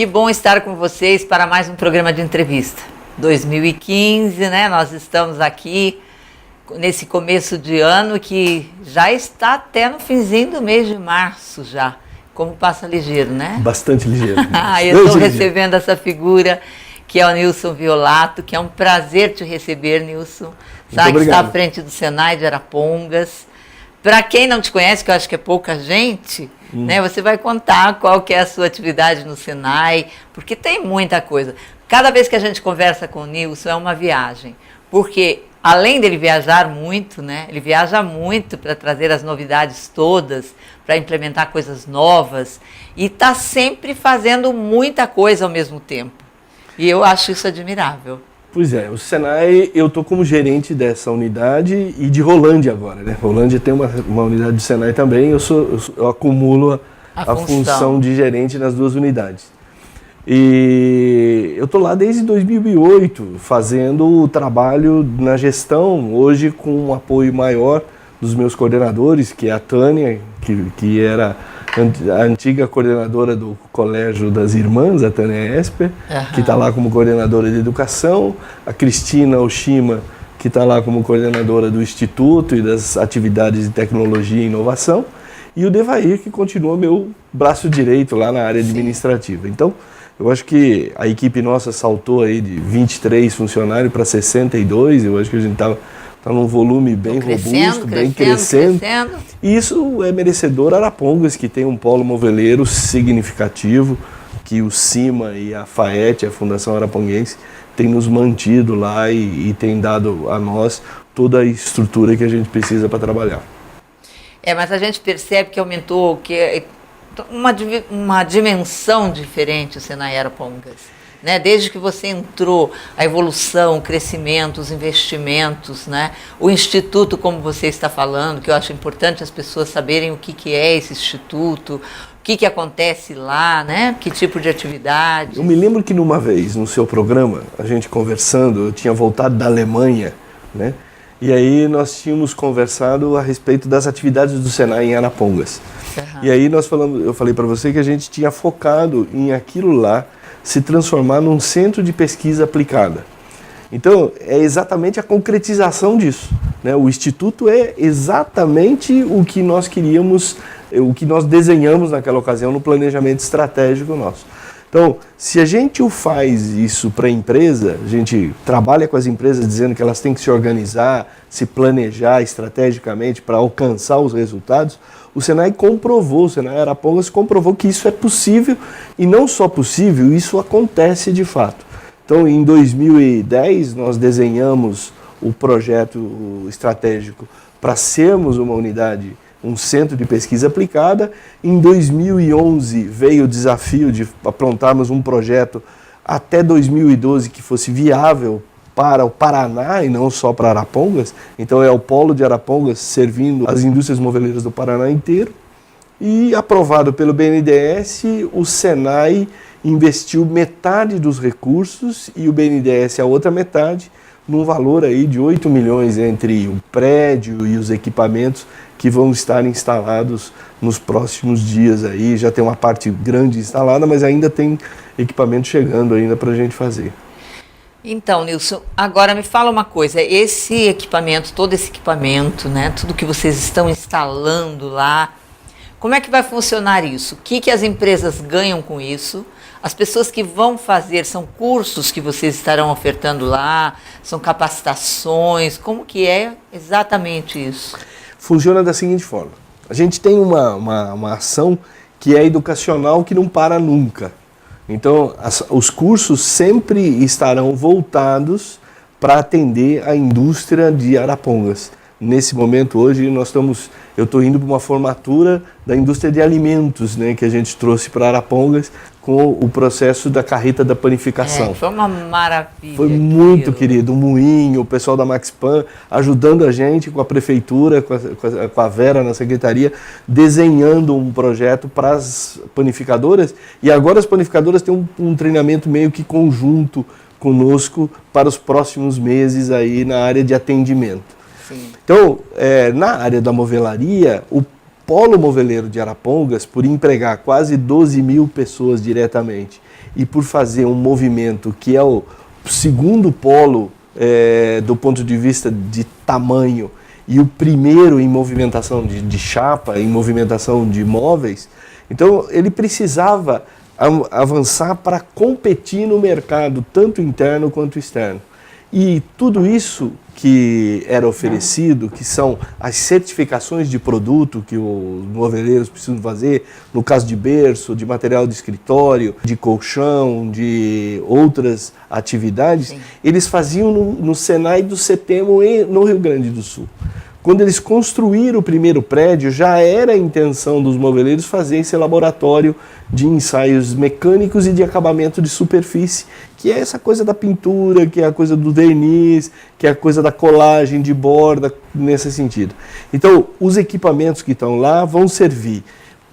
Que bom estar com vocês para mais um programa de entrevista. 2015, né? Nós estamos aqui nesse começo de ano que já está até no finzinho do mês de março já. Como passa ligeiro, né? Bastante ligeiro. Eu estou recebendo essa figura que é o Nilson Violato, que é um prazer te receber, Nilson. Sabe que está à frente do Senai de Arapongas. Para quem não te conhece, que eu acho que é pouca gente, né, você vai contar qual que é a sua atividade no Senai, porque tem muita coisa. Cada vez que a gente conversa com o Nilson é uma viagem, porque além dele viajar muito, né, ele viaja muito para trazer as novidades todas, para implementar coisas novas, e está sempre fazendo muita coisa ao mesmo tempo. E eu acho isso admirável. Pois é, o Senai, eu estou como gerente dessa unidade e de Rolândia agora, né? Rolândia tem uma unidade do Senai também, eu acumulo a função de gerente nas duas unidades. E eu estou lá desde 2008, fazendo o trabalho na gestão, hoje com um apoio maior dos meus coordenadores, que é a Tânia, que era a antiga coordenadora do Colégio das Irmãs, a Tânia Esper, que está lá como coordenadora de educação, a Cristina Oshima, que está lá como coordenadora do Instituto e das atividades de tecnologia e inovação, e o Devair, que continua meu braço direito lá na área administrativa. Então, eu acho que a equipe nossa saltou aí de 23 funcionários para 62, eu acho que a gente está num volume bem robusto, bem crescendo. E isso é merecedor Arapongas, que tem um polo moveleiro significativo, que o CIMA e a FAET, a Fundação Araponguense, tem nos mantido lá e tem dado a nós toda a estrutura que a gente precisa para trabalhar. Mas a gente percebe que aumentou, que é uma dimensão diferente o Senai Arapongas. Né? Desde que você entrou, a evolução, o crescimento, os investimentos, né? O Instituto, como você está falando, que eu acho importante as pessoas saberem o que é esse Instituto, o que acontece lá, né? Que tipo de atividade. Eu me lembro que numa vez, no seu programa, a gente conversando, eu tinha voltado da Alemanha, né? E aí nós tínhamos conversado a respeito das atividades do Senai em Arapongas. E aí eu falei para você que a gente tinha focado em aquilo lá, se transformar num centro de pesquisa aplicada. Então, é exatamente a concretização disso, né? O Instituto é exatamente o que nós queríamos, o que nós desenhamos naquela ocasião no planejamento estratégico nosso. Então, se a gente faz isso para a empresa, a gente trabalha com as empresas dizendo que elas têm que se organizar, se planejar estrategicamente para alcançar os resultados, o Senai Arapongas comprovou que isso é possível, e não só possível, isso acontece de fato. Então, em 2010, nós desenhamos o projeto estratégico para sermos uma unidade, um centro de pesquisa aplicada. Em 2011 veio o desafio de aprontarmos um projeto até 2012 que fosse viável para o Paraná e não só para Arapongas. Então é o polo de Arapongas servindo as indústrias moveleiras do Paraná inteiro. E aprovado pelo BNDES, o Senai investiu metade dos recursos e o BNDES a outra metade, num valor aí de 8 milhões entre o prédio e os equipamentos que vão estar instalados nos próximos dias aí. Já tem uma parte grande instalada, mas ainda tem equipamento chegando ainda para a gente fazer. Então, Nilson, agora me fala uma coisa, esse equipamento, todo esse equipamento, né, tudo que vocês estão instalando lá, como é que vai funcionar isso? O que as empresas ganham com isso? As pessoas que vão fazer, são cursos que vocês estarão ofertando lá, são capacitações, como que é exatamente isso? Funciona da seguinte forma, a gente tem uma ação que é educacional que não para nunca. Então, os cursos sempre estarão voltados para atender a indústria de Arapongas. Nesse momento, hoje, eu estou indo para uma formatura da indústria de alimentos, né, que a gente trouxe para Arapongas com o processo da carreta da panificação. Foi uma maravilha. Foi muito querido, o Moinho, o pessoal da Maxpan, ajudando a gente com a prefeitura, com a Vera na secretaria, desenhando um projeto para as panificadoras. E agora as panificadoras têm um treinamento meio que conjunto conosco para os próximos meses aí na área de atendimento. Sim. Então, na área da movelaria, polo moveleiro de Arapongas, por empregar quase 12 mil pessoas diretamente e por fazer um movimento que é o segundo polo do ponto de vista de tamanho e o primeiro em movimentação de chapa, em movimentação de móveis, então ele precisava avançar para competir no mercado, tanto interno quanto externo. E tudo isso que era oferecido, que são as certificações de produto que os moveleiros precisam fazer, no caso de berço, de material de escritório, de colchão, de outras atividades, sim, eles faziam no Senai do Setemo, no Rio Grande do Sul. Quando eles construíram o primeiro prédio, já era a intenção dos moveleiros fazer esse laboratório de ensaios mecânicos e de acabamento de superfície, que é essa coisa da pintura, que é a coisa do verniz, que é a coisa da colagem de borda, nesse sentido. Então, os equipamentos que estão lá vão servir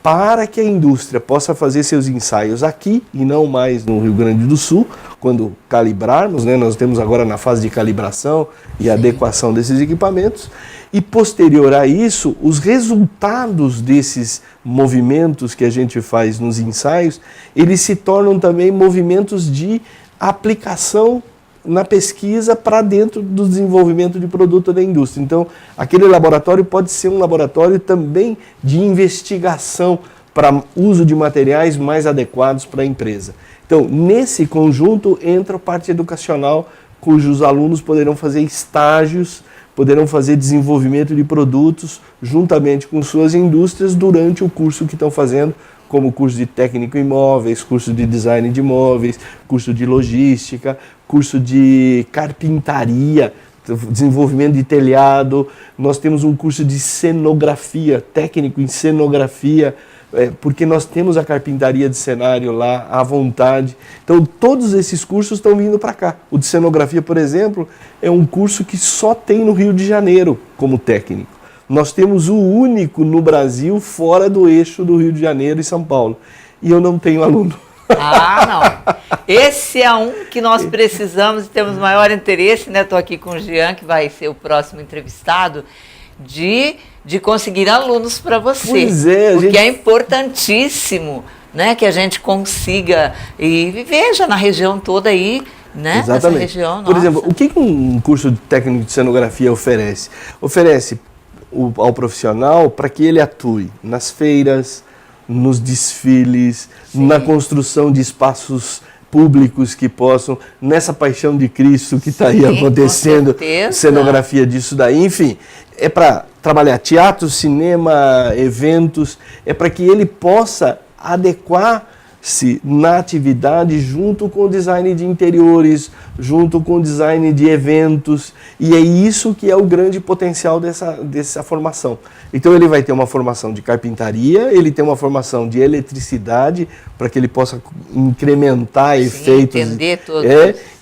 para que a indústria possa fazer seus ensaios aqui e não mais no Rio Grande do Sul, quando calibrarmos, né? Nós temos agora na fase de calibração e sim, adequação desses equipamentos, e posterior a isso, os resultados desses movimentos que a gente faz nos ensaios, eles se tornam também movimentos de aplicação na pesquisa para dentro do desenvolvimento de produto da indústria. Então, aquele laboratório pode ser um laboratório também de investigação para uso de materiais mais adequados para a empresa. Então, nesse conjunto entra a parte educacional, cujos alunos poderão fazer estágios, poderão fazer desenvolvimento de produtos juntamente com suas indústrias durante o curso que estão fazendo, como curso de técnico em imóveis, curso de design de imóveis, curso de logística, curso de carpintaria, desenvolvimento de telhado. Nós temos um curso de cenografia, técnico em cenografia, porque nós temos a carpintaria de cenário lá à vontade. Então, todos esses cursos estão vindo para cá. O de cenografia, por exemplo, é um curso que só tem no Rio de Janeiro como técnico. Nós temos o único no Brasil fora do eixo do Rio de Janeiro e São Paulo. E eu não tenho aluno. Ah, não. Esse é um que nós precisamos e temos maior interesse, né? Estou aqui com o Jean, que vai ser o próximo entrevistado, de conseguir alunos para você. Pois é, porque é importantíssimo, né, que a gente consiga e veja na região toda aí, né? Exatamente. Nessa região, por exemplo, o que um curso de técnico de cenografia oferece? Oferece ao profissional para que ele atue nas feiras, nos desfiles, sim, na construção de espaços públicos que possam, nessa paixão de Cristo que está aí acontecendo, cenografia disso daí, enfim, é para trabalhar teatro, cinema, eventos, é para que ele possa adequar-se na atividade junto com o design de interiores, junto com o design de eventos, e é isso que é o grande potencial dessa formação. Então ele vai ter uma formação de carpintaria, ele tem uma formação de eletricidade, para que ele possa incrementar, sim, efeitos, entender todo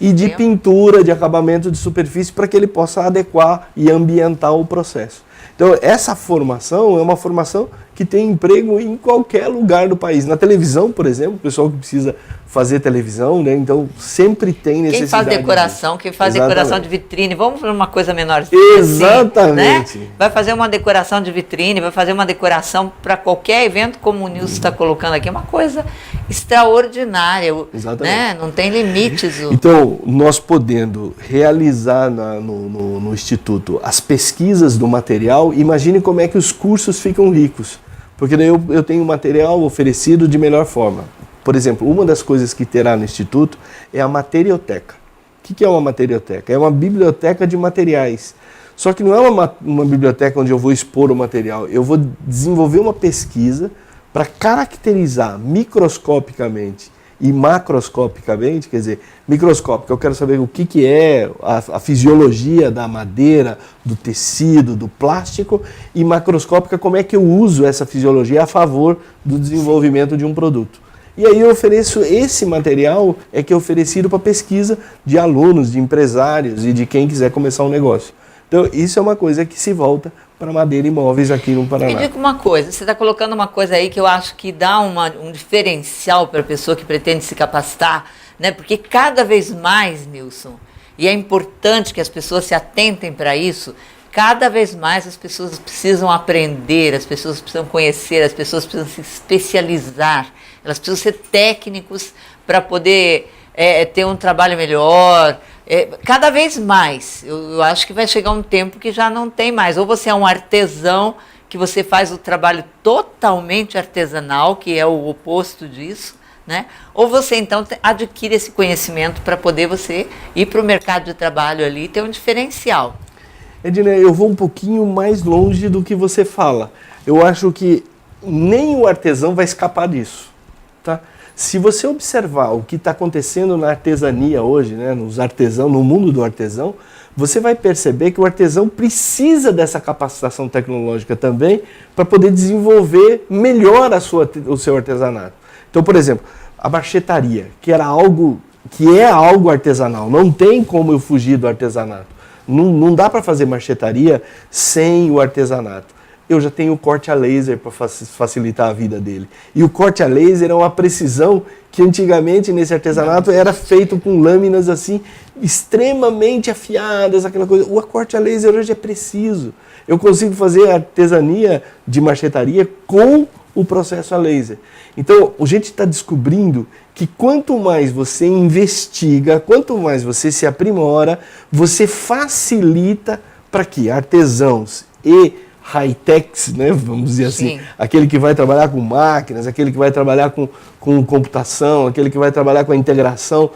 e de pintura, de acabamento de superfície, para que ele possa adequar e ambientar o processo. Então, essa formação é uma formação que tem emprego em qualquer lugar do país. Na televisão, por exemplo, o pessoal que precisa fazer televisão, né? Então sempre tem necessidade. Quem faz decoração, quem faz exatamente, decoração de vitrine, vamos fazer uma coisa menor. Exatamente. Assim, né? Vai fazer uma decoração de vitrine, vai fazer uma decoração para qualquer evento, como o Nilson está colocando aqui, é uma coisa extraordinária. Exatamente. Né? Não tem limites. Então, nós podendo realizar no Instituto as pesquisas do material, imagine como é que os cursos ficam ricos. Porque daí eu tenho material oferecido de melhor forma. Por exemplo, uma das coisas que terá no Instituto é a materioteca. O que é uma materioteca? É uma biblioteca de materiais. Só que não é uma biblioteca onde eu vou expor o material. Eu vou desenvolver uma pesquisa para caracterizar microscopicamente e macroscopicamente, quer dizer, microscópica, eu quero saber o que é a fisiologia da madeira, do tecido, do plástico, e macroscópica, como é que eu uso essa fisiologia a favor do desenvolvimento de um produto. E aí eu ofereço esse material, é que é oferecido para pesquisa de alunos, de empresários e de quem quiser começar um negócio. Então, isso é uma coisa que se volta para madeira e móveis aqui no Paraná. Me diga uma coisa, você está colocando uma coisa aí que eu acho que dá um diferencial para a pessoa que pretende se capacitar, né? Porque cada vez mais, Nilson, e é importante que as pessoas se atentem para isso, cada vez mais as pessoas precisam aprender, as pessoas precisam conhecer, as pessoas precisam se especializar, elas precisam ser técnicos para poder ter um trabalho melhor. Cada vez mais, eu acho que vai chegar um tempo que já não tem mais. Ou você é um artesão, que você faz o trabalho totalmente artesanal, que é o oposto disso, né? Ou você então adquire esse conhecimento para poder você ir para o mercado de trabalho ali e ter um diferencial. Edna, eu vou um pouquinho mais longe do que você fala. Eu acho que nem o artesão vai escapar disso, tá? Se você observar o que está acontecendo na artesania hoje, né, nos artesãos, no mundo do artesão, você vai perceber que o artesão precisa dessa capacitação tecnológica também para poder desenvolver melhor o seu artesanato. Então, por exemplo, a marchetaria, que é algo artesanal, não tem como eu fugir do artesanato. Não dá para fazer marchetaria sem o artesanato. Eu já tenho o corte a laser para facilitar a vida dele. E o corte a laser é uma precisão que antigamente nesse artesanato era feito com lâminas assim extremamente afiadas, aquela coisa. O corte a laser hoje é preciso. Eu consigo fazer artesania de marchetaria com o processo a laser. Então, a gente está descobrindo que quanto mais você investiga, quanto mais você se aprimora, você facilita para que artesãos e high-techs, né, vamos dizer assim, aquele que vai trabalhar com máquinas, aquele que vai trabalhar com computação, aquele que vai trabalhar com a integração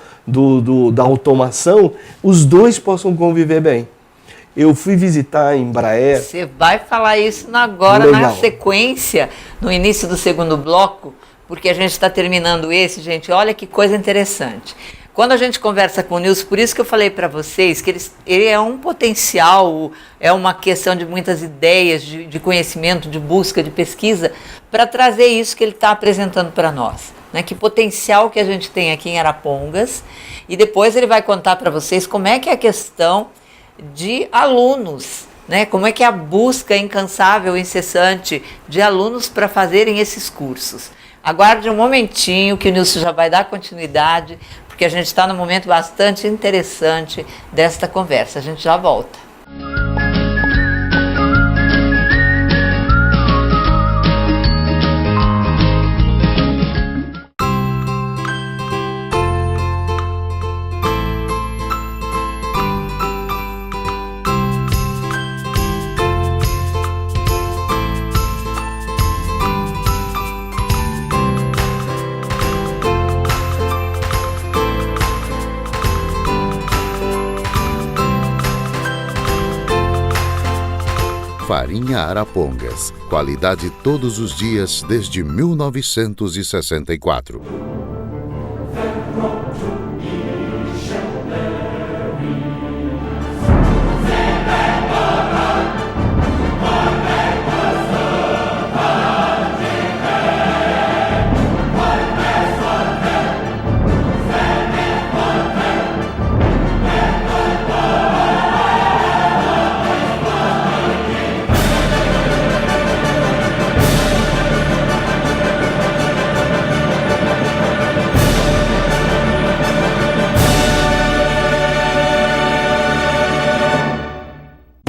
da automação, os dois possam conviver bem. Eu fui visitar a Embraer. Você vai falar isso agora, legal, na sequência, no início do segundo bloco, porque a gente está terminando esse, gente, olha que coisa interessante. Quando a gente conversa com o Nilson, por isso que eu falei para vocês que ele é um potencial, é uma questão de muitas ideias, de conhecimento, de busca, de pesquisa, para trazer isso que ele está apresentando para nós. Né? Que potencial que a gente tem aqui em Arapongas. E depois ele vai contar para vocês como é que é a questão de alunos, né? Como é que é a busca incansável, incessante de alunos para fazerem esses cursos. Aguarde um momentinho que o Nilson já vai dar continuidade, porque a gente está num momento bastante interessante desta conversa. A gente já volta. Farinha Arapongas. Qualidade todos os dias desde 1964.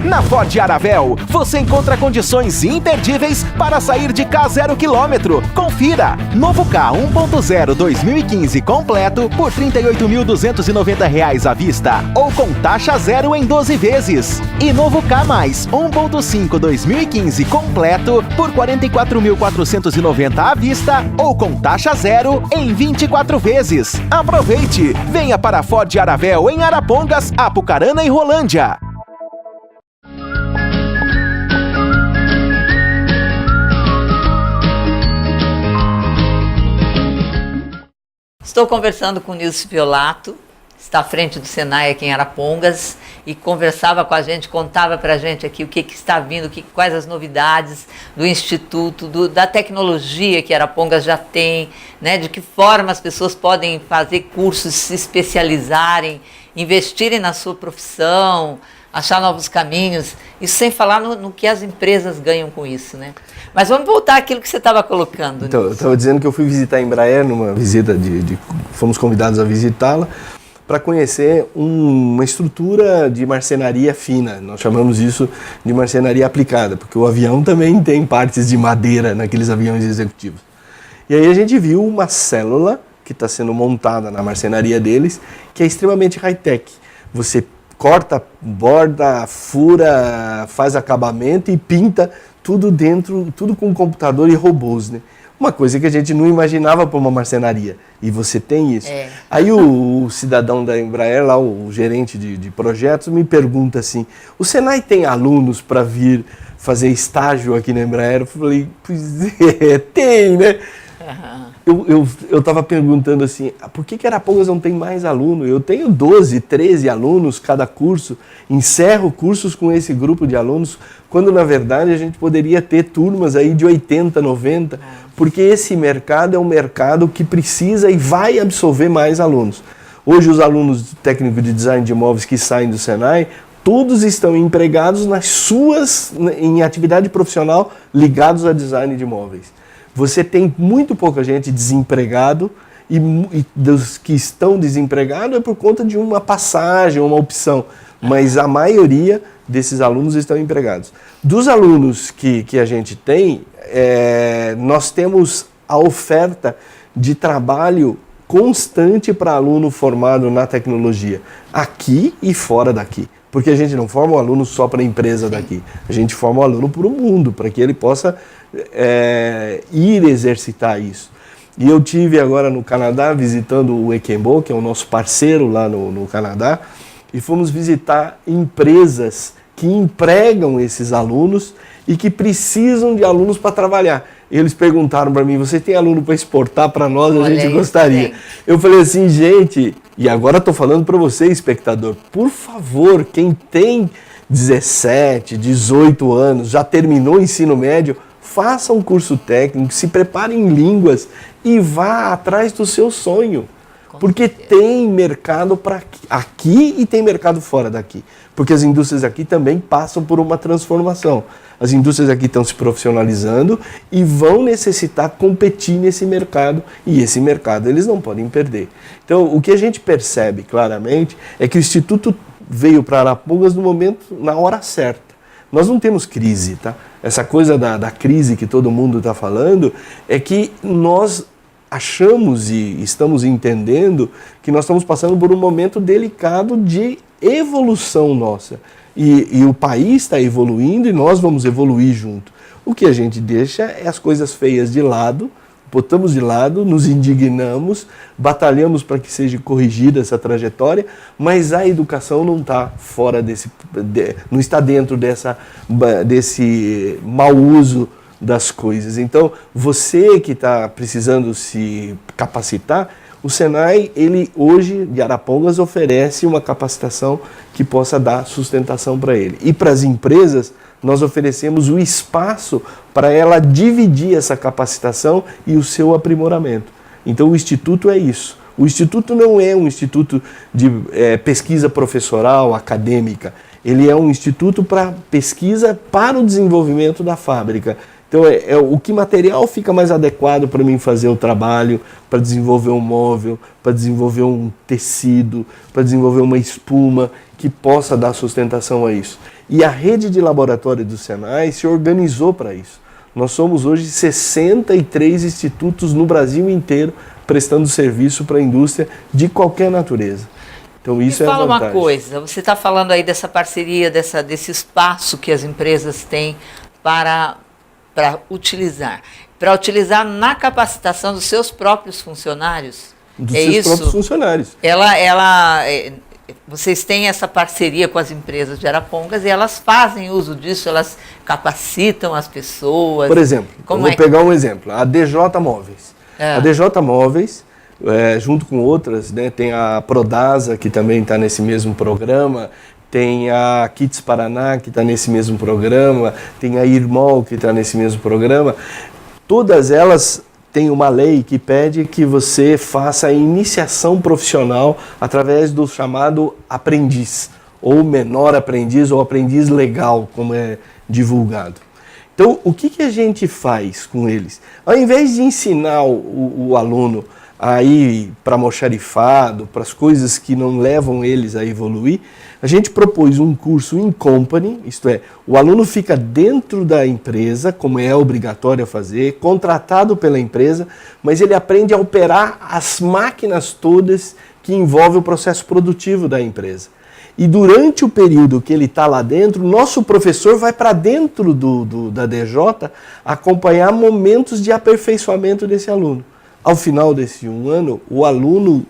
Na Ford Aravel, você encontra condições imperdíveis para sair de K 0 km. Confira! Novo K 1.0 2015 completo por R$ 38.290 à vista ou com taxa zero em 12 vezes. E novo K+, 1.5 2015 completo por R$ 44.490 à vista ou com taxa zero em 24 vezes. Aproveite! Venha para a Ford Aravel em Arapongas, Apucarana e Rolândia. Estou conversando com o Nilson Violato, está à frente do Senai aqui em Arapongas e conversava com a gente, contava para a gente aqui o que está vindo, quais as novidades do Instituto, da tecnologia que Arapongas já tem, né, de que forma as pessoas podem fazer cursos, se especializarem, investirem na sua profissão, achar novos caminhos, isso sem falar no que as empresas ganham com isso, né? Mas vamos voltar àquilo que você estava colocando. Então, eu estava dizendo que eu fui visitar a Embraer numa visita fomos convidados a visitá-la, para conhecer uma estrutura de marcenaria fina. Nós chamamos isso de marcenaria aplicada, porque o avião também tem partes de madeira naqueles aviões executivos. E aí a gente viu uma célula que está sendo montada na marcenaria deles, que é extremamente high-tech. Você corta, borda, fura, faz acabamento e pinta tudo dentro, tudo com computador e robôs, né? Uma coisa que a gente não imaginava para uma marcenaria. E você tem isso. Aí o cidadão da Embraer, lá, o gerente de projetos, me pergunta assim, o Senai tem alunos para vir fazer estágio aqui na Embraer? Eu falei, pois é, tem, né? Eu estava perguntando assim, por que Arapongas não tem mais aluno? Eu tenho 12, 13 alunos cada curso, encerro cursos com esse grupo de alunos, quando na verdade a gente poderia ter turmas aí de 80, 90, porque esse mercado é um mercado que precisa e vai absorver mais alunos. Hoje os alunos técnicos de design de imóveis que saem do Senai, todos estão empregados em atividade profissional ligados a design de imóveis. Você tem muito pouca gente desempregado e dos que estão desempregados é por conta de uma passagem, uma opção. Mas a maioria desses alunos estão empregados. Dos alunos que a gente tem, nós temos a oferta de trabalho constante para aluno formado na tecnologia, aqui e fora daqui. Porque a gente não forma um aluno só para a empresa daqui, a gente forma um aluno para o mundo, para que ele possa ir exercitar isso. E eu tive agora no Canadá visitando o Ekembo, que é o nosso parceiro lá no Canadá, e fomos visitar empresas que empregam esses alunos e que precisam de alunos para trabalhar. Eles perguntaram para mim, você tem aluno para exportar para nós? A gente gostaria. Gente. Eu falei assim, gente, e agora estou falando para você, espectador, por favor, quem tem 17, 18 anos, já terminou o ensino médio, faça um curso técnico, se prepare em línguas e vá atrás do seu sonho. Porque tem mercado para aqui e tem mercado fora daqui. Porque as indústrias aqui também passam por uma transformação. As indústrias aqui estão se profissionalizando e vão necessitar competir nesse mercado. E esse mercado eles não podem perder. Então, o que a gente percebe claramente é que o Instituto veio para Arapongas no momento, na hora certa. Nós não temos crise, tá? Essa coisa da crise que todo mundo está falando é que nós achamos e estamos entendendo que nós estamos passando por um momento delicado de evolução nossa. E o país está evoluindo e nós vamos evoluir junto. O que a gente deixa é as coisas feias de lado, botamos de lado, nos indignamos, batalhamos para que seja corrigida essa trajetória, mas a educação não está fora não está dentro desse mau uso das coisas. Então, você que está precisando se capacitar, o Senai, ele hoje, de Arapongas, oferece uma capacitação que possa dar sustentação para ele. E para as empresas, nós oferecemos o espaço para ela dividir essa capacitação e o seu aprimoramento. Então, o Instituto é isso. O Instituto não é um instituto de pesquisa professoral, acadêmica. Ele é um instituto para pesquisa para o desenvolvimento da fábrica. Então, o que material fica mais adequado para mim fazer o trabalho, para desenvolver um móvel, para desenvolver um tecido, para desenvolver uma espuma que possa dar sustentação a isso. E a rede de laboratório do Senai se organizou para isso. Nós somos hoje 63 institutos no Brasil inteiro prestando serviço para a indústria de qualquer natureza. Então, isso é a vantagem. Fala uma coisa, você está falando aí dessa parceria, desse espaço que as empresas têm para utilizar na capacitação dos seus próprios funcionários. Dos seus próprios funcionários. Vocês têm essa parceria com as empresas de Arapongas e elas fazem uso disso, elas capacitam as pessoas. Por exemplo, vou pegar um exemplo, a DJ Móveis. A DJ Móveis, junto com outras, né, tem a Prodasa, que também está nesse mesmo programa, tem a Kits Paraná, que está nesse mesmo programa, tem a Irmol, que está nesse mesmo programa. Todas elas têm uma lei que pede que você faça a iniciação profissional através do chamado aprendiz, ou menor aprendiz, ou aprendiz legal, como é divulgado. Então, o que a gente faz com eles? Ao invés de ensinar o aluno aí para almoxarifado, para as coisas que não levam eles a evoluir, a gente propôs um curso in company, isto é, o aluno fica dentro da empresa, como é obrigatório fazer, contratado pela empresa, mas ele aprende a operar as máquinas todas que envolvem o processo produtivo da empresa. E durante o período que ele está lá dentro, nosso professor vai para dentro da DJ acompanhar momentos de aperfeiçoamento desse aluno. Ao final desse um ano,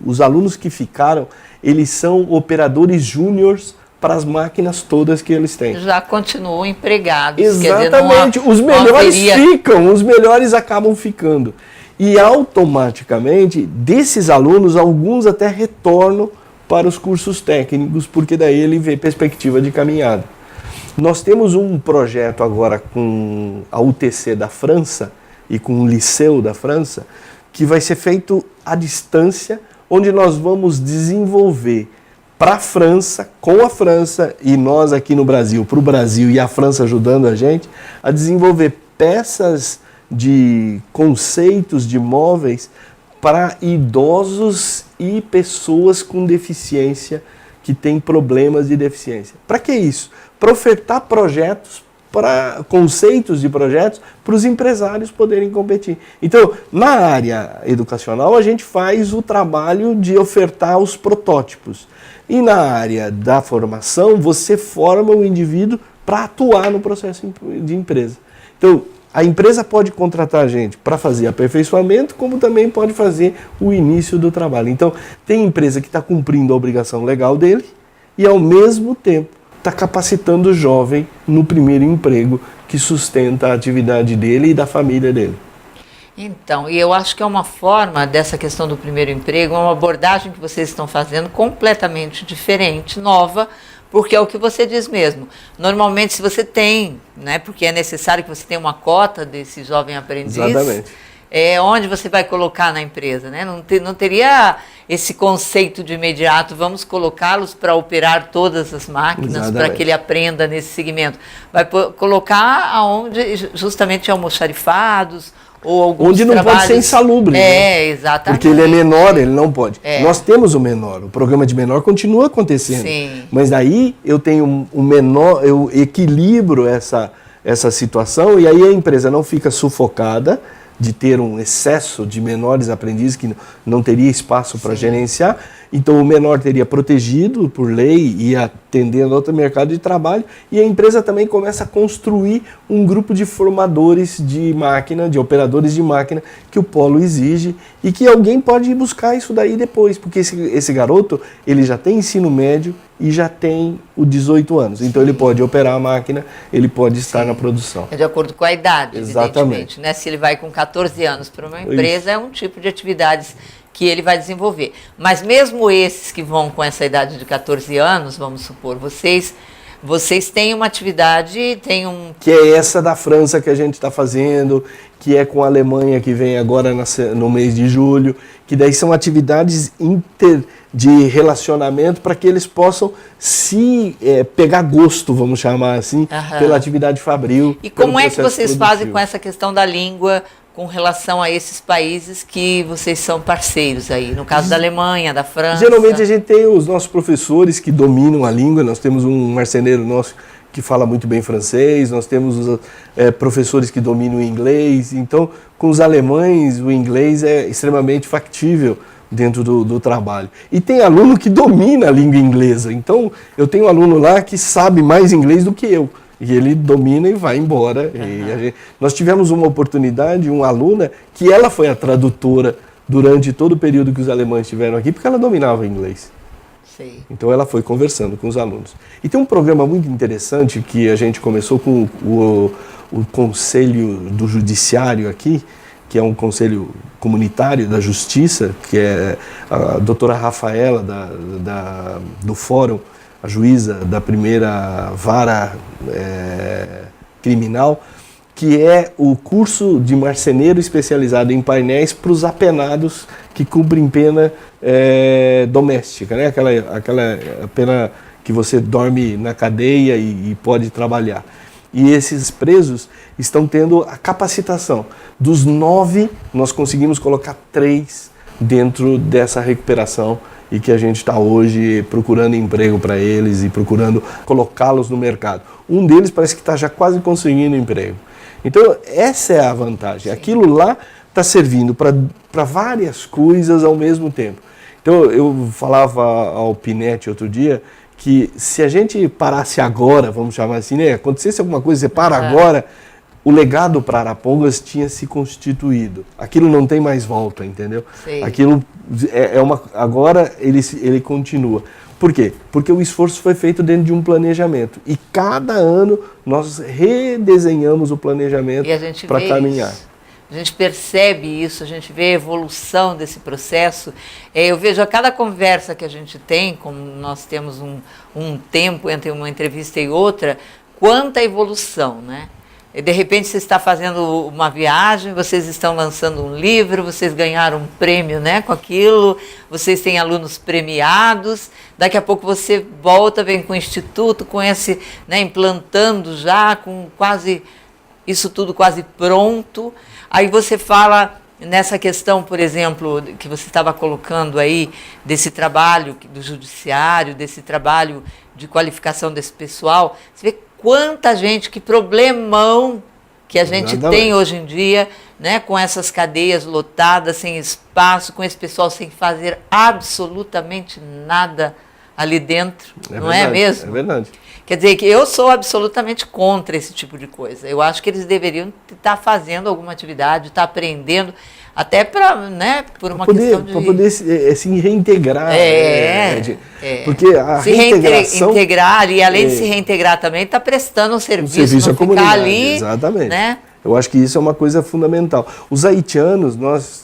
os alunos que ficaram, eles são operadores júniores para as máquinas todas que eles têm. Já continuam empregados. Exatamente, os melhores ficam, os melhores acabam ficando. E automaticamente, desses alunos, alguns até retornam para os cursos técnicos, porque daí ele vê perspectiva de caminhada. Nós temos um projeto agora com a UTC da França e com o Liceu da França, que vai ser feito à distância, onde nós vamos desenvolver para a França, com a França e nós aqui no Brasil, para o Brasil e a França ajudando a gente, a desenvolver peças de conceitos de móveis para idosos e pessoas com deficiência, que têm problemas de deficiência. Para que isso? Para ofertar projetos, conceitos de projetos, para os empresários poderem competir. Então, na área educacional, a gente faz o trabalho de ofertar os protótipos. E na área da formação, você forma o indivíduo para atuar no processo de empresa. Então, a empresa pode contratar a gente para fazer aperfeiçoamento, como também pode fazer o início do trabalho. Então, tem empresa que está cumprindo a obrigação legal dele e, ao mesmo tempo, está capacitando o jovem no primeiro emprego que sustenta a atividade dele e da família dele. Então, e eu acho que é uma forma dessa questão do primeiro emprego, uma abordagem que vocês estão fazendo completamente diferente, nova, porque é o que você diz mesmo. Normalmente, se você tem, né, porque é necessário que você tenha uma cota desse jovem aprendiz, exatamente, onde você vai colocar na empresa, né? Não teria esse conceito de imediato, vamos colocá-los para operar todas as máquinas, para que ele aprenda nesse segmento. Vai colocar aonde justamente almoxarifados, ou alguns onde não trabalhos... pode ser insalubre. Né? Exatamente. Porque ele é menor, ele não pode. Nós temos o menor, o programa de menor continua acontecendo. Sim. Mas daí eu tenho um menor, eu equilibro essa situação e aí a empresa não fica sufocada de ter um excesso de menores aprendizes que não teria espaço para gerenciar. Então o menor teria protegido por lei e atendendo outro mercado de trabalho, e a empresa também começa a construir um grupo de formadores de máquina, de operadores de máquina, que o polo exige e que alguém pode ir buscar isso daí depois, porque esse garoto ele já tem ensino médio e já tem os 18 anos, então ele pode operar a máquina, ele pode estar na produção. É de acordo com a idade, exatamente, evidentemente, né? Se ele vai com 14 anos para uma empresa, é um tipo de atividades que ele vai desenvolver. Mas mesmo esses que vão com essa idade de 14 anos, vamos supor, vocês têm uma atividade, que é essa da França que a gente está fazendo, que é com a Alemanha, que vem agora no mês de julho, que daí são atividades de relacionamento para que eles possam pegar gosto, vamos chamar assim, pela atividade fabril. E como é que vocês fazem com essa questão da língua, com relação a esses países que vocês são parceiros aí, no caso da Alemanha, da França? Geralmente a gente tem os nossos professores que dominam a língua, nós temos um marceneiro nosso que fala muito bem francês, nós temos os professores que dominam o inglês, então com os alemães o inglês é extremamente factível dentro do trabalho. E tem aluno que domina a língua inglesa, então eu tenho um aluno lá que sabe mais inglês do que eu. E ele domina e vai embora. E nós tivemos uma oportunidade, uma aluna, que ela foi a tradutora durante todo o período que os alemães estiveram aqui, porque ela dominava inglês. Sim. Então ela foi conversando com os alunos. E tem um programa muito interessante que a gente começou com o Conselho do Judiciário aqui, que é um conselho comunitário da Justiça, que é a doutora Rafaela do Fórum, a juíza da primeira vara criminal, que é o curso de marceneiro especializado em painéis para os apenados que cumprem pena doméstica, né? Aquela pena que você dorme na cadeia e pode trabalhar. E esses presos estão tendo a capacitação. Dos 9, nós conseguimos colocar 3 dentro dessa recuperação e que a gente está hoje procurando emprego para eles e procurando colocá-los no mercado. Um deles parece que está já quase conseguindo emprego. Então, essa é a vantagem. Sim. Aquilo lá está servindo para várias coisas ao mesmo tempo. Então, eu falava ao Pinetti outro dia que se a gente parasse agora, vamos chamar assim, né? Acontecesse alguma coisa, você para agora, o legado para Arapongas tinha se constituído. Aquilo não tem mais volta, entendeu? Sim. Aquilo agora ele continua. Por quê? Porque o esforço foi feito dentro de um planejamento. E cada ano nós redesenhamos o planejamento para caminhar. Isso. A gente percebe isso, a gente vê a evolução desse processo. Eu vejo a cada conversa que a gente tem, como nós temos um tempo entre uma entrevista e outra, quanta evolução, né? E de repente você está fazendo uma viagem, vocês estão lançando um livro, vocês ganharam um prêmio, né, com aquilo, vocês têm alunos premiados, daqui a pouco você volta, vem com o Instituto, com esse, né, implantando já, com quase, isso tudo quase pronto. Aí você fala nessa questão, por exemplo, que você estava colocando aí, desse trabalho do judiciário, desse trabalho de qualificação desse pessoal, você vê quanta gente, que problemão que a gente tem hoje em dia, né, com essas cadeias lotadas, sem espaço, com esse pessoal sem fazer absolutamente nada ali dentro, não é mesmo? É verdade. Quer dizer que eu sou absolutamente contra esse tipo de coisa. Eu acho que eles deveriam estar fazendo alguma atividade, estar aprendendo, até para, né, por uma questão de... Para poder se reintegrar. Porque a se reintegrar, e além de se reintegrar também, está prestando um serviço à comunidade, ali, exatamente. Né? Eu acho que isso é uma coisa fundamental. Os haitianos, nós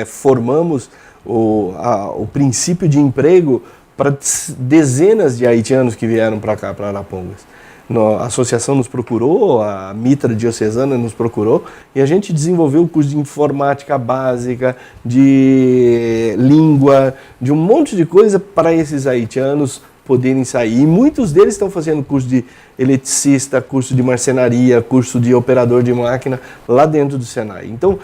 formamos o princípio de emprego para dezenas de haitianos que vieram para cá, para Arapongas. A associação nos procurou, a Mitra Diocesana nos procurou, e a gente desenvolveu o curso de informática básica, de língua, de um monte de coisa para esses haitianos poderem sair. E muitos deles estão fazendo curso de eletricista, curso de marcenaria, curso de operador de máquina, lá dentro do Senai. Então,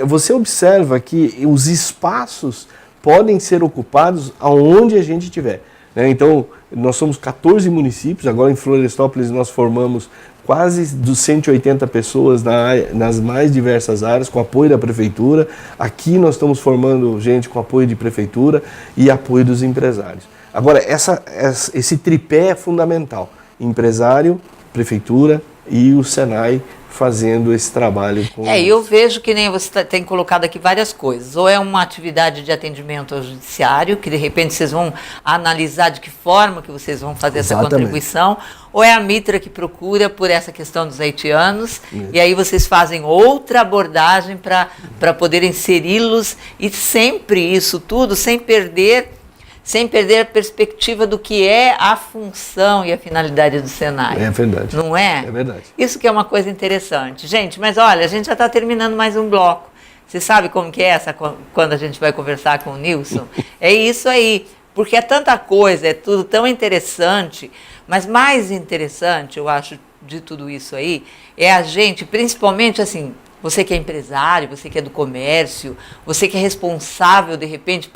você observa que os espaços podem ser ocupados aonde a gente estiver. Então, nós somos 14 municípios, agora em Florestópolis nós formamos quase 180 pessoas nas mais diversas áreas, com apoio da prefeitura. Aqui nós estamos formando gente com apoio de prefeitura e apoio dos empresários. Agora, esse tripé é fundamental: empresário, prefeitura e o Senai fazendo esse trabalho. Eu vejo que nem você tem colocado aqui várias coisas. Ou é uma atividade de atendimento ao judiciário, que de repente vocês vão analisar de que forma que vocês vão fazer essa contribuição, ou é a Mitra que procura por essa questão dos haitianos, e aí vocês fazem outra abordagem para poder inseri-los, e sempre isso tudo sem perder a perspectiva do que é a função e a finalidade do Senai. É verdade. Não é? É verdade. Isso que é uma coisa interessante. Gente, mas olha, a gente já está terminando mais um bloco. Você sabe como que é quando a gente vai conversar com o Nilson? É isso aí, porque é tanta coisa, é tudo tão interessante, mas mais interessante, eu acho, de tudo isso aí, é a gente, principalmente assim, você que é empresário, você que é do comércio, você que é responsável, de repente,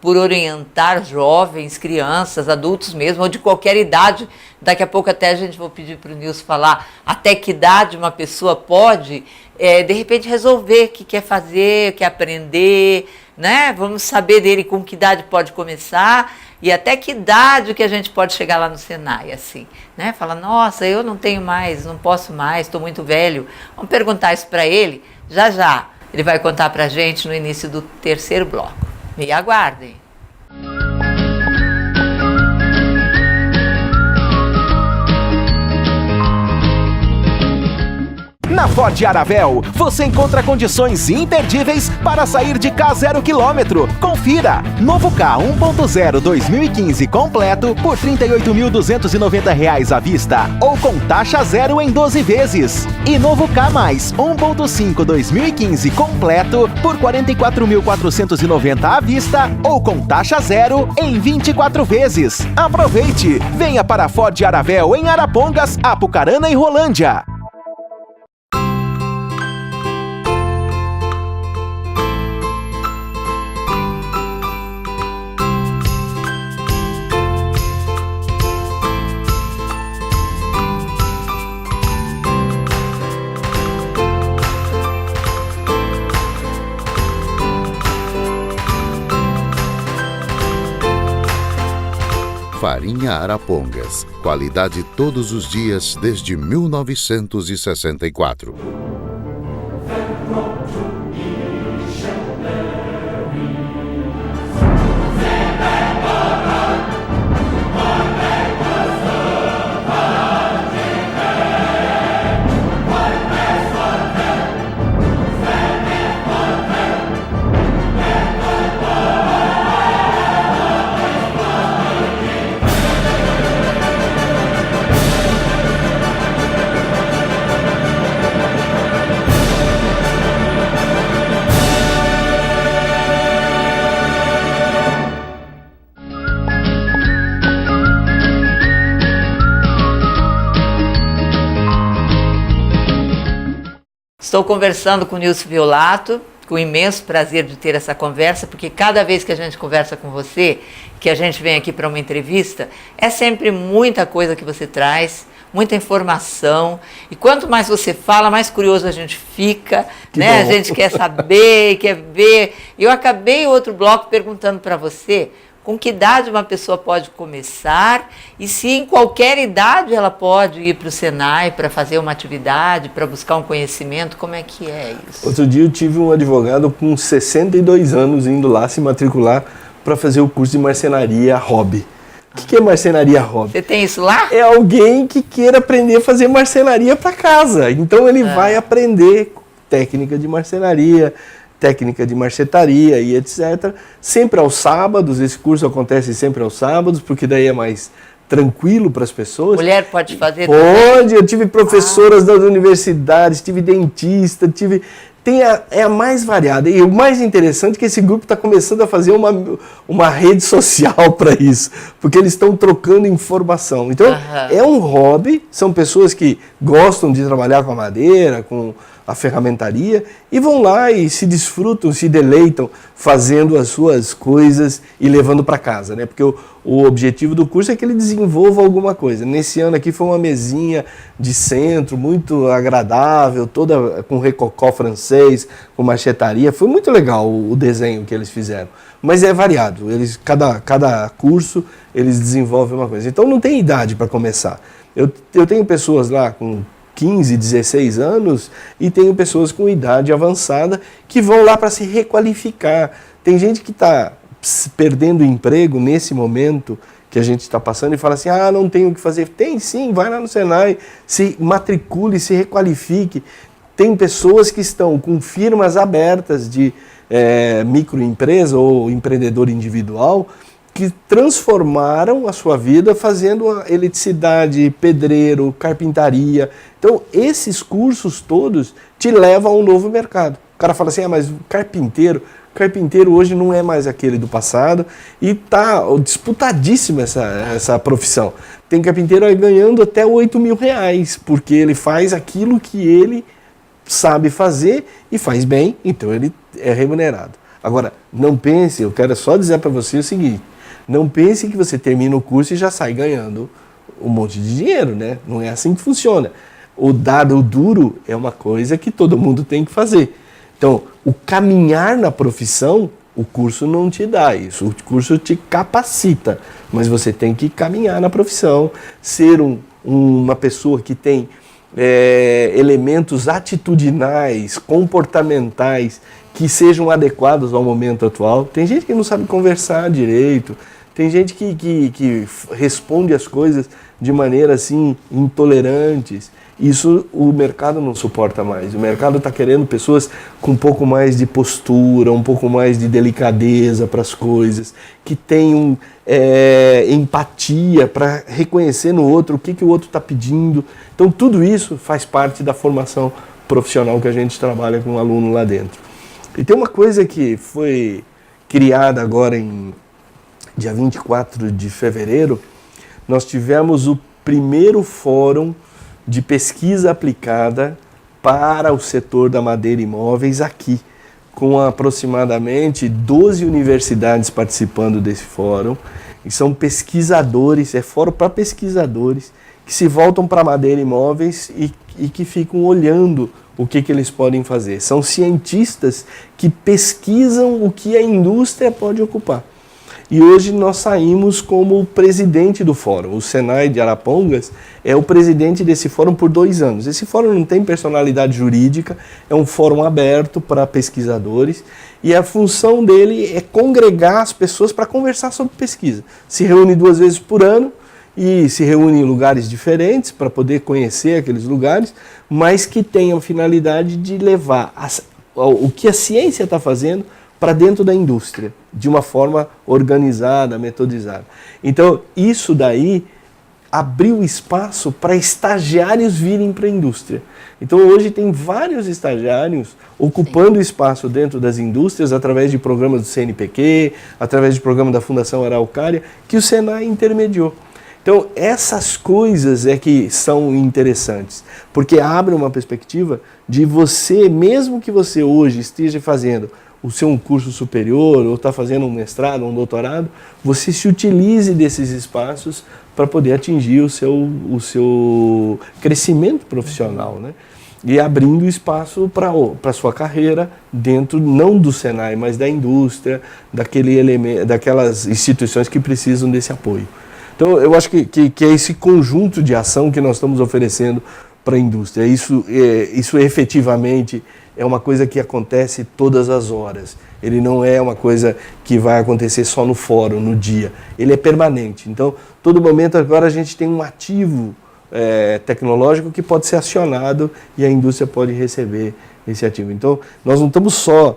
por orientar jovens, crianças, adultos mesmo, ou de qualquer idade. Daqui a pouco até a gente vai pedir para o Nilson falar até que idade uma pessoa pode, de repente, resolver o que quer fazer, quer aprender, né? Vamos saber dele com que idade pode começar e até que idade que a gente pode chegar lá no Senai, assim, né? Fala, nossa, eu não tenho mais, não posso mais, estou muito velho. Vamos perguntar isso para ele já já. Ele vai contar para a gente no início do terceiro bloco. Me aguardem. Na Ford Aravel, você encontra condições imperdíveis para sair de K 0 km. Confira! Novo K 1.0 2015 completo por R$ 38.290 à vista ou com taxa zero em 12 vezes. E novo K+, 1.5 2015 completo por R$ 44.490 à vista ou com taxa zero em 24 vezes. Aproveite! Venha para a Ford Aravel em Arapongas, Apucarana e Rolândia. Farinha Arapongas. Qualidade todos os dias desde 1964. Estou conversando com o Nilson Violato, com imenso prazer de ter essa conversa, porque cada vez que a gente conversa com você, que a gente vem aqui para uma entrevista, é sempre muita coisa que você traz, muita informação, e quanto mais você fala, mais curioso a gente fica, né? A gente quer saber, quer ver. Eu acabei outro bloco perguntando para você com que idade uma pessoa pode começar e se em qualquer idade ela pode ir para o Senai para fazer uma atividade, para buscar um conhecimento, como é que é isso? Outro dia eu tive um advogado com 62 anos indo lá se matricular para fazer o curso de marcenaria hobby. O que é marcenaria hobby? Você tem isso lá? É alguém que queira aprender a fazer marcenaria para casa. Então ele vai aprender técnica de marcenaria, técnica de marchetaria e etc. Sempre aos sábados, esse curso acontece sempre aos sábados, porque daí é mais tranquilo para as pessoas. Mulher pode fazer? Pode, eu tive professoras das universidades, tive dentista, é a mais variada. E o mais interessante é que esse grupo está começando a fazer uma rede social para isso, porque eles estão trocando informação. Então, é um hobby, são pessoas que gostam de trabalhar com a madeira, com a ferramentaria, e vão lá e se desfrutam, se deleitam fazendo as suas coisas e levando para casa, né? Porque o objetivo do curso é que ele desenvolva alguma coisa. Nesse ano aqui foi uma mesinha de centro, muito agradável, toda com rococó francês, com machetaria. Foi muito legal o desenho que eles fizeram. Mas é variado, cada curso eles desenvolvem uma coisa. Então não tem idade para começar. Eu tenho pessoas lá com 15, 16 anos e tenho pessoas com idade avançada que vão lá para se requalificar. Tem gente que está perdendo emprego nesse momento que a gente está passando e fala assim, não tenho o que fazer. Tem sim, vai lá no Senai, se matricule, se requalifique. Tem pessoas que estão com firmas abertas de microempresa ou empreendedor individual que transformaram a sua vida fazendo a eletricidade, pedreiro, carpintaria. Então, esses cursos todos te levam a um novo mercado. O cara fala assim, mas carpinteiro hoje não é mais aquele do passado e está disputadíssima essa profissão. Tem carpinteiro aí ganhando até R$8.000, porque ele faz aquilo que ele sabe fazer e faz bem, então ele é remunerado. Agora, não pense, eu quero só dizer para você o seguinte, não pense que você termina o curso e já sai ganhando um monte de dinheiro, né? Não é assim que funciona. O dado duro é uma coisa que todo mundo tem que fazer. Então, o caminhar na profissão, o curso não te dá isso. O curso te capacita, mas você tem que caminhar na profissão, ser uma pessoa que tem elementos atitudinais, comportamentais, que sejam adequados ao momento atual. Tem gente que não sabe conversar direito, tem gente que responde as coisas de maneira assim, intolerantes. Isso o mercado não suporta mais. O mercado está querendo pessoas com um pouco mais de postura, um pouco mais de delicadeza para as coisas, que tenham empatia para reconhecer no outro o que o outro está pedindo. Então tudo isso faz parte da formação profissional que a gente trabalha com o aluno lá dentro. E tem uma coisa que foi criada agora em dia 24 de fevereiro, nós tivemos o primeiro fórum de pesquisa aplicada para o setor da madeira e imóveis aqui, com aproximadamente 12 universidades participando desse fórum, e são pesquisadores, é fórum para pesquisadores, que se voltam para madeira e imóveis e que ficam olhando o que eles podem fazer. São cientistas que pesquisam o que a indústria pode ocupar. E hoje nós saímos como presidente do fórum. O Senai de Arapongas é o presidente desse fórum por 2 anos. Esse fórum não tem personalidade jurídica, é um fórum aberto para pesquisadores e a função dele é congregar as pessoas para conversar sobre pesquisa. Se reúne 2 vezes por ano e se reúne em lugares diferentes para poder conhecer aqueles lugares, mas que tenham finalidade de levar o que a ciência está fazendo para dentro da indústria, de uma forma organizada, metodizada. Então, isso daí abriu espaço para estagiários virem para a indústria. Então, hoje tem vários estagiários ocupando espaço dentro das indústrias, através de programas do CNPq, através de programa da Fundação Araucária, que o Senai intermediou. Então, essas coisas é que são interessantes, porque abre uma perspectiva de você, mesmo que você hoje esteja fazendo o seu curso superior, ou está fazendo um mestrado, um doutorado, você se utilize desses espaços para poder atingir o seu crescimento profissional, né? E abrindo espaço para a sua carreira dentro, não do Senai, mas da indústria, daquelas instituições que precisam desse apoio. Então, eu acho que é esse conjunto de ação que nós estamos oferecendo para a indústria. Isso efetivamente é uma coisa que acontece todas as horas. Ele não é uma coisa que vai acontecer só no fórum, no dia. Ele é permanente. Então, todo momento agora a gente tem um ativo tecnológico que pode ser acionado e a indústria pode receber esse ativo. Então, nós não estamos só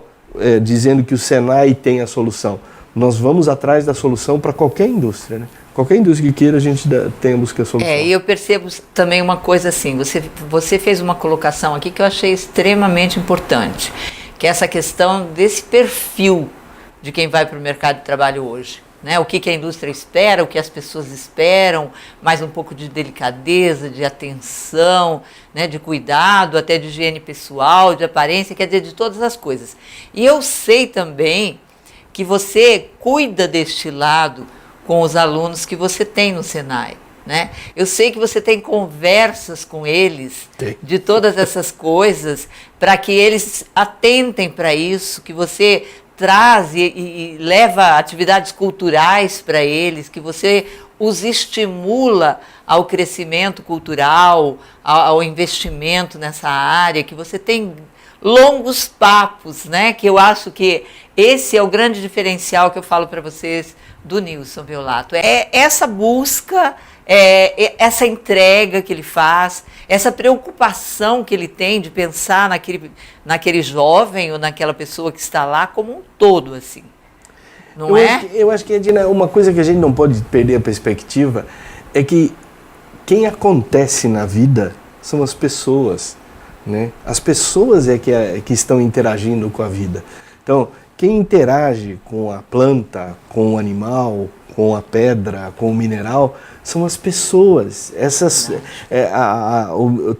dizendo que o Senai tem a solução. Nós vamos atrás da solução para qualquer indústria, né? Qualquer indústria que queira, a gente tem a busca a solução. E eu percebo também uma coisa assim, você fez uma colocação aqui que eu achei extremamente importante, que é essa questão desse perfil de quem vai para o mercado de trabalho hoje. Né? O que a indústria espera, o que as pessoas esperam, mais um pouco de delicadeza, de atenção, né? De cuidado, até de higiene pessoal, de aparência, quer dizer, de todas as coisas. E eu sei também que você cuida deste lado com os alunos que você tem no Senai, né? Eu sei que você tem conversas com eles de todas essas coisas para que eles atentem para isso, que você traz e leva atividades culturais para eles, que você os estimula ao crescimento cultural, ao investimento nessa área, que você tem longos papos, né? Que eu acho que esse é o grande diferencial que eu falo para vocês do Nilson Violato. É essa busca, essa entrega que ele faz, essa preocupação que ele tem de pensar naquele jovem ou naquela pessoa que está lá como um todo, assim. Eu acho que, Edina, uma coisa que a gente não pode perder a perspectiva é que quem acontece na vida são as pessoas, né? As pessoas que estão interagindo com a vida. Então, quem interage com a planta, com o animal, com a pedra, com o mineral, são as pessoas.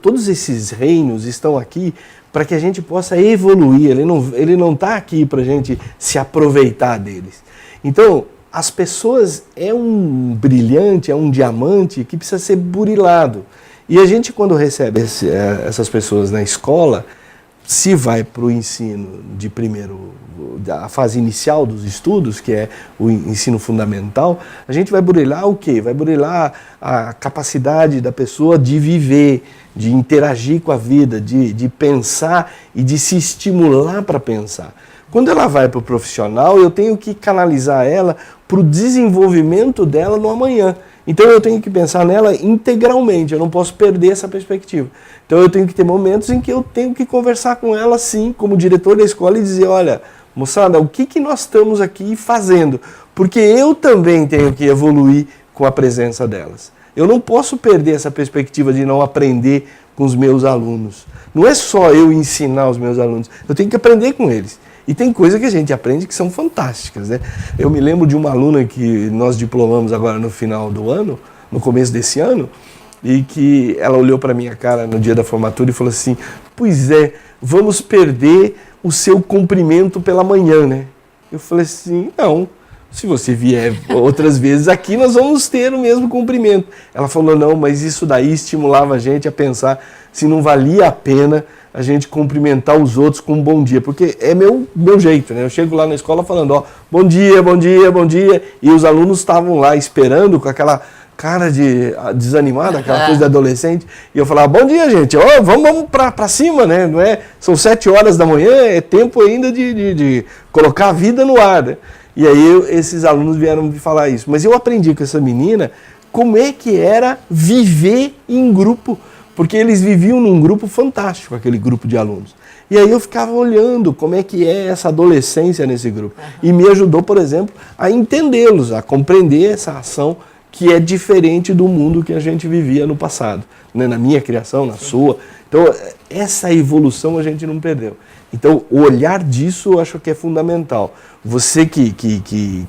Todos esses reinos estão aqui para que a gente possa evoluir. Ele não está aqui para a gente se aproveitar deles. Então, as pessoas é um brilhante, é um diamante que precisa ser burilado. E a gente, quando recebe essas pessoas na escola, se vai para o ensino de a fase inicial dos estudos, que é o ensino fundamental, a gente vai burilar o quê? Vai burilar a capacidade da pessoa de viver, de interagir com a vida, de pensar e de se estimular para pensar. Quando ela vai para o profissional, eu tenho que canalizar ela para o desenvolvimento dela no amanhã. Então eu tenho que pensar nela integralmente, eu não posso perder essa perspectiva. Então eu tenho que ter momentos em que eu tenho que conversar com ela, sim, como diretor da escola, e dizer, olha, moçada, o que nós estamos aqui fazendo? Porque eu também tenho que evoluir com a presença delas. Eu não posso perder essa perspectiva de não aprender com os meus alunos. Não é só eu ensinar os meus alunos, eu tenho que aprender com eles. E tem coisas que a gente aprende que são fantásticas, né? Eu me lembro de uma aluna que nós diplomamos agora no final do ano, no começo desse ano, e que ela olhou para a minha cara no dia da formatura e falou assim, pois é, vamos perder o seu cumprimento pela manhã, né? Eu falei assim, não, Se você vier outras vezes aqui, nós vamos ter o mesmo cumprimento. Ela falou, não, mas isso daí estimulava a gente a pensar se não valia a pena a gente cumprimentar os outros com um bom dia, porque é meu jeito, né? Eu chego lá na escola falando, ó, bom dia, bom dia, bom dia, e os alunos estavam lá esperando com aquela cara de desanimada, aquela coisa de adolescente, e eu falava, bom dia, gente, ó, vamos pra cima, né? Não é? São 7 horas da manhã, é tempo ainda de colocar a vida no ar, né? E aí esses alunos vieram me falar isso. Mas eu aprendi com essa menina como é que era viver em grupo, porque eles viviam num grupo fantástico, aquele grupo de alunos. E aí eu ficava olhando como é que é essa adolescência nesse grupo. E me ajudou, por exemplo, a entendê-los, a compreender essa ação que é diferente do mundo que a gente vivia no passado, né? Na minha criação, na sua. Então, essa evolução a gente não perdeu. Então, o olhar disso eu acho que é fundamental. Você que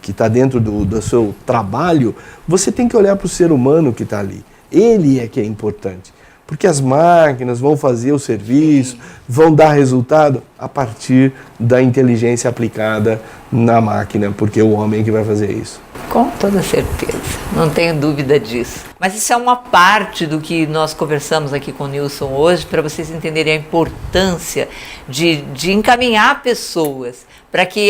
está dentro do seu trabalho, você tem que olhar para o ser humano que está ali. Ele é que é importante. Porque as máquinas vão fazer o serviço, vão dar resultado a partir da inteligência aplicada na máquina, porque é o homem que vai fazer isso. Com toda certeza, não tenho dúvida disso. Mas isso é uma parte do que nós conversamos aqui com o Nilson hoje, para vocês entenderem a importância de encaminhar pessoas, para que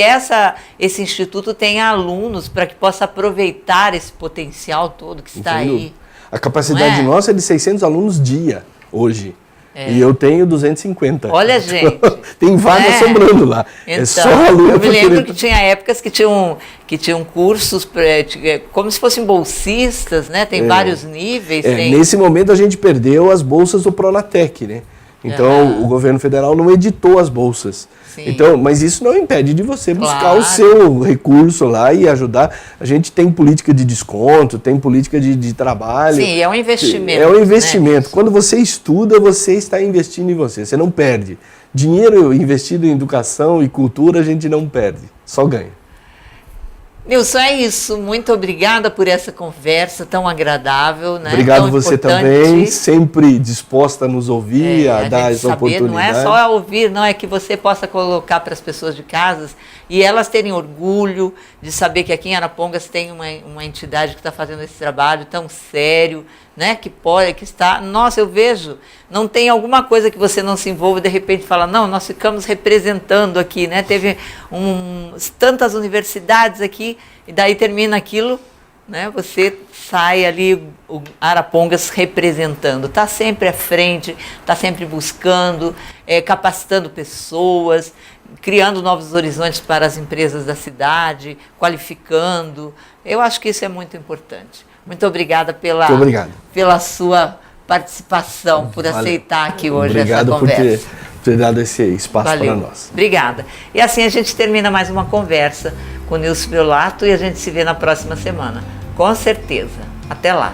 esse instituto tenha alunos, para que possa aproveitar esse potencial todo que está aí. A capacidade nossa é de 600 alunos dia, hoje. E eu tenho 250. Olha, gente. Tem vaga sobrando lá. Então, é só aluno. Eu me lembro que tinha épocas que tinham cursos como se fossem bolsistas, né? Tem vários níveis. Nesse momento a gente perdeu as bolsas do Pronatec, né? Então o governo federal não editou as bolsas. Então, mas isso não impede de você buscar o seu recurso lá e ajudar. A gente tem política de desconto, tem política de trabalho. Sim, é um investimento. É um investimento. Né? Quando você estuda, você está investindo em você. Você não perde. Dinheiro investido em educação e cultura a gente não perde, só ganha. Nilson, é isso. Muito obrigada por essa conversa tão agradável, né? Obrigado você também, sempre disposta a nos ouvir, a dar essa oportunidade. Não é só ouvir, não, é que você possa colocar para as pessoas de casa e elas terem orgulho de saber que aqui em Arapongas tem uma entidade que está fazendo esse trabalho tão sério, né? Que está... Nossa, eu vejo, não tem alguma coisa que você não se envolva e de repente fala, não, nós ficamos representando aqui, né? Teve tantas universidades aqui e daí termina aquilo, né? Você sai ali, o Arapongas representando, está sempre à frente, está sempre buscando, capacitando pessoas, criando novos horizontes para as empresas da cidade, qualificando. Eu acho que isso é muito importante. Muito obrigada pela sua participação, por aceitar aqui hoje essa conversa. Obrigado por ter dado esse espaço para nós. Obrigada. E assim a gente termina mais uma conversa com o Nilson Violato e a gente se vê na próxima semana. Com certeza. Até lá.